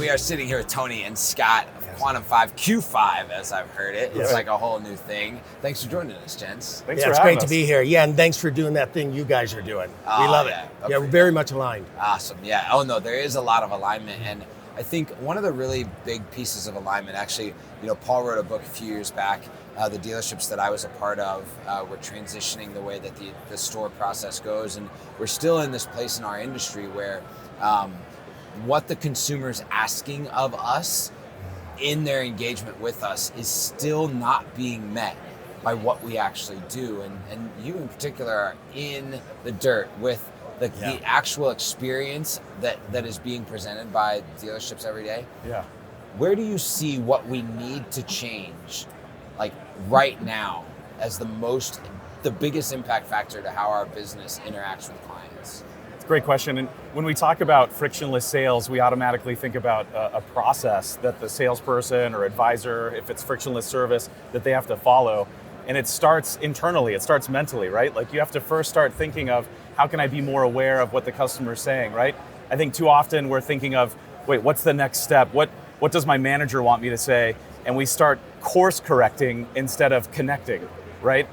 we are sitting here with Tony and Scott of Quantum 5, Q5 as I've heard it. It's like a whole new thing. Thanks for joining us, gents. Thanks Yeah, for it's having great us. to be here. Yeah, and thanks for doing that thing you guys are doing. We love it. Yeah, we're very much aligned. Awesome. Yeah. Oh no, there is a lot of alignment, and I think one of the really big pieces of alignment, actually, Paul wrote a book a few years back. The dealerships that I was a part of were transitioning the way that the store process goes, and we're still in this place in our industry where what the consumer's asking of us in their engagement with us is still not being met by what we actually do. And you in particular are in the dirt with the actual experience that is being presented by dealerships every day. Yeah. Where do you see what we need to change, like right now, as the biggest impact factor to how our business interacts with clients? It's a great question. And when we talk about frictionless sales, we automatically think about a process that the salesperson or advisor, if it's frictionless service, that they have to follow. And it starts internally, it starts mentally, right? Like you have to first start thinking of, how can I be more aware of what the customer's saying, right? I think too often we're thinking of, wait, what's the next step? What does my manager want me to say? And we start course correcting instead of connecting, right?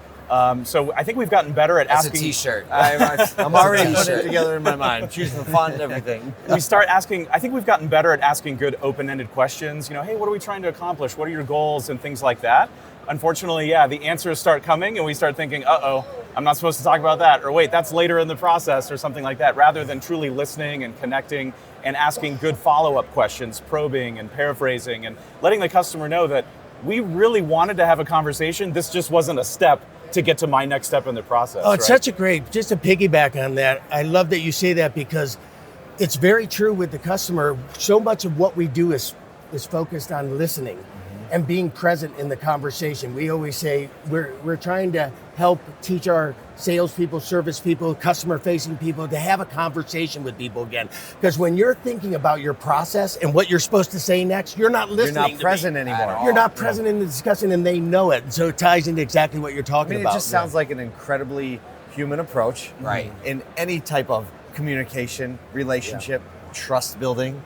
So I think we've gotten better at asking. That's a t-shirt. I'm already putting it together in my mind, choosing the font and everything. We start asking, I think we've gotten better at asking good open-ended questions. Hey, what are we trying to accomplish? What are your goals and things like that? Unfortunately, the answers start coming and we start thinking, uh-oh, I'm not supposed to talk about that. Or wait, that's later in the process or something like that, rather than truly listening and connecting and asking good follow-up questions, probing and paraphrasing and letting the customer know that we really wanted to have a conversation. This just wasn't a step to get to my next step in the process. Oh, it's such a great, just to piggyback on that, I love that you say that because it's very true with the customer. So much of what we do is focused on listening and being present in the conversation. We always say we're trying to help teach our salespeople, service people, customer-facing people to have a conversation with people again. Because when you're thinking about your process and what you're supposed to say next, you're not listening. You're not present anymore. You're not present in the discussion, and they know it. So it ties into exactly what you're talking about. It just sounds like an incredibly human approach, Right. In any type of communication, relationship, trust building,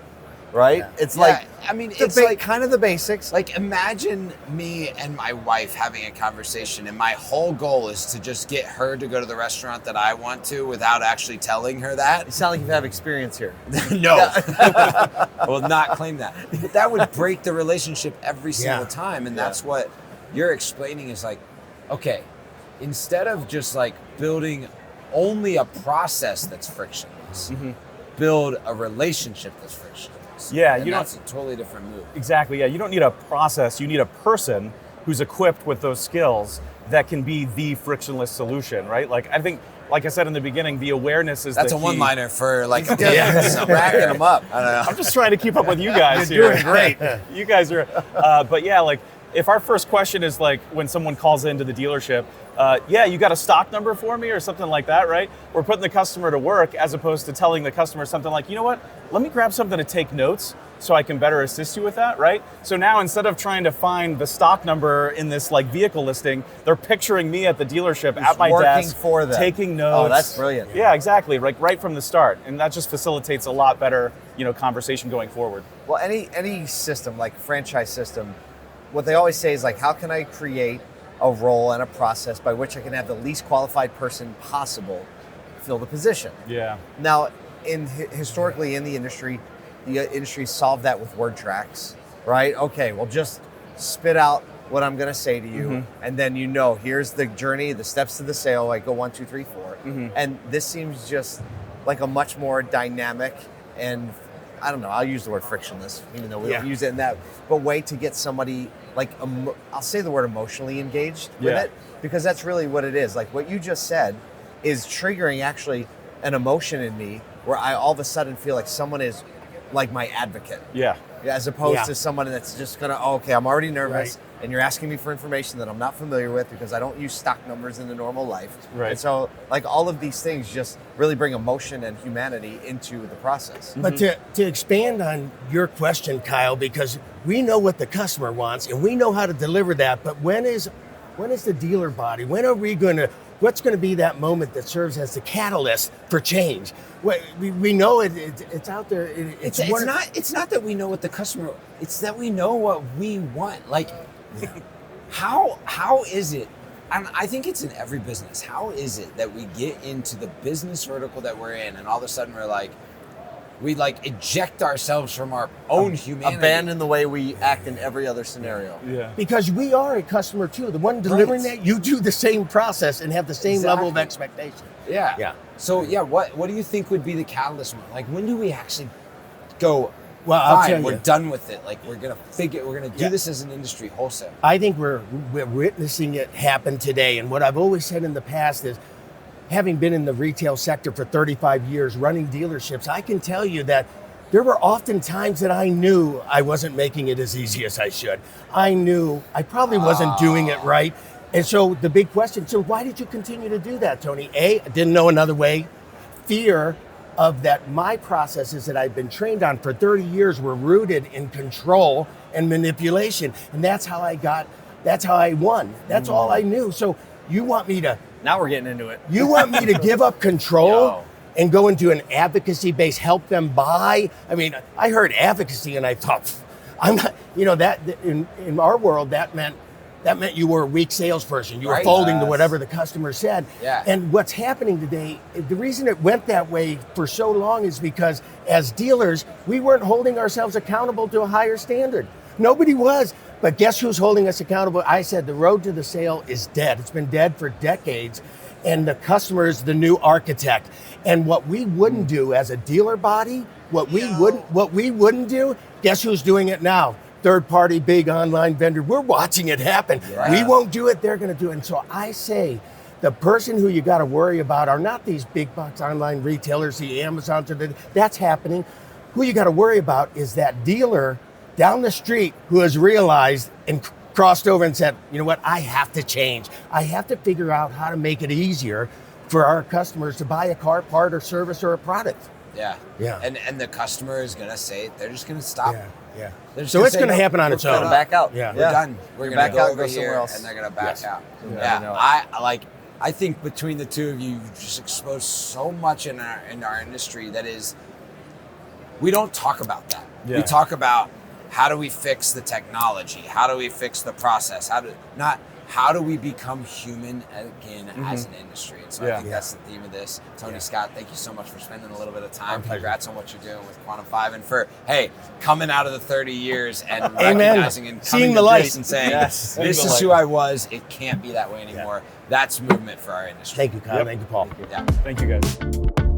right? Yeah. It's like, it's like kind of the basics. Like imagine me and my wife having a conversation and my whole goal is to just get her to go to the restaurant that I want to without actually telling her that. You sound like you have experience here. No. I will not claim that. But that would break the relationship every single time. And that's what you're explaining is like, okay, instead of just like building only a process that's frictionless, build a relationship that's frictionless. Yeah, and that's a totally different move. Exactly, yeah. You don't need a process, you need a person who's equipped with those skills that can be the frictionless solution, right? Like I think, like I said in the beginning, the awareness is That's the a key. one-liner for like racking them up. I don't know. I'm just trying to keep up with you guys here. You're doing great. You guys are, but yeah, like if our first question is like when someone calls into the dealership, you got a stock number for me or something like that, right? We're putting the customer to work as opposed to telling the customer something like, you know what, let me grab something to take notes so I can better assist you with that, right? So now instead of trying to find the stock number in this like vehicle listing, they're picturing me at the dealership at my desk, for them. taking notes. Oh, that's brilliant. Yeah, exactly, like right from the start. And that just facilitates a lot better, conversation going forward. Well, any system, like franchise system, what they always say is like, how can I create a role and a process by which I can have the least qualified person possible fill the position? Yeah. Now, historically in the industry solved that with word tracks, right? Okay, well, just spit out what I'm going to say to you, and then here's the journey, the steps to the sale. Like go 1, 2, 3, 4, and this seems just like a much more dynamic and I don't know. I'll use the word frictionless, even though we don't use it in that, but way to get somebody like I'll say the word emotionally engaged with it, because that's really what it is. Like what you just said is triggering actually an emotion in me where I all of a sudden feel like someone is like my advocate. Yeah. As opposed to someone that's just gonna, I'm already nervous and you're asking me for information that I'm not familiar with because I don't use stock numbers in the normal life. Right. And so like all of these things just really bring emotion and humanity into the process. But to expand on your question, Kyle, because we know what the customer wants and we know how to deliver that, but when is the dealer body? When are we going to what's going to be that moment that serves as the catalyst for change? We know it's out there. It's not that we know what the customer. It's that we know what we want. Like, how is it? And I think it's in every business. How is it that we get into the business vertical that we're in, and all of a sudden we eject ourselves from our own humanity, abandon the way we act in every other scenario? Yeah. Because we are a customer too. The one delivering that, you do the same process and have the same level of expectation. Yeah. Yeah. So what do you think would be the catalyst moment? Like, when do we actually go? Well, I'll fine, tell you. we're done with it. Like, we're gonna do this as an industry wholesale. I think we're witnessing it happen today. And what I've always said in the past is, having been in the retail sector for 35 years, running dealerships, I can tell you that there were often times that I knew I wasn't making it as easy as I should. I knew I probably wasn't doing it right. And so the big question, so why did you continue to do that, Tony? A, I didn't know another way. Fear of that my processes that I've been trained on for 30 years were rooted in control and manipulation. And that's how I won. That's all I knew. So you want me to... Now we're getting into it. You want me to give up control and go into an advocacy base, help them buy? I mean, I heard advocacy and I thought, I'm not, that in our world, that meant you were a weak salesperson. You were folding to whatever the customer said. Yeah. And what's happening today, the reason it went that way for so long is because as dealers, we weren't holding ourselves accountable to a higher standard. Nobody was. But guess who's holding us accountable? I said the road to the sale is dead. It's been dead for decades. And the customer is the new architect. And what we wouldn't do as a dealer body, what we wouldn't do, guess who's doing it now? Third-party big online vendor. We're watching it happen. Yeah. We won't do it, they're gonna do it. And so I say, the person who you gotta worry about are not these big box online retailers, the Amazons, that's happening. Who you gotta worry about is that dealer down the street who has realized and crossed over and said, you know what, I have to change. I have to figure out how to make it easier for our customers to buy a car, part, or service, or a product. Yeah. Yeah. And the customer is gonna say, they're just gonna stop. Yeah. So it's going to happen on its own. Back out. Yeah. We're done. We're going to back go out, over go somewhere here, else. and they're going to back out. Yeah. I think between the two of you, you've just exposed so much in our industry that is, we don't talk about that. Yeah. We talk about how do we fix the technology? How do we fix the process? How do we become human again as an industry? And so I think that's the theme of this. Tony Scott, thank you so much for spending a little bit of time. Congrats on what you're doing with Quantum 5 and for, coming out of the 30 years and recognizing and coming to this and saying, this is who I was. It can't be that way anymore. That's movement for our industry. Thank you, Kyle. Thank you, Paul. Yeah. Thank you, guys.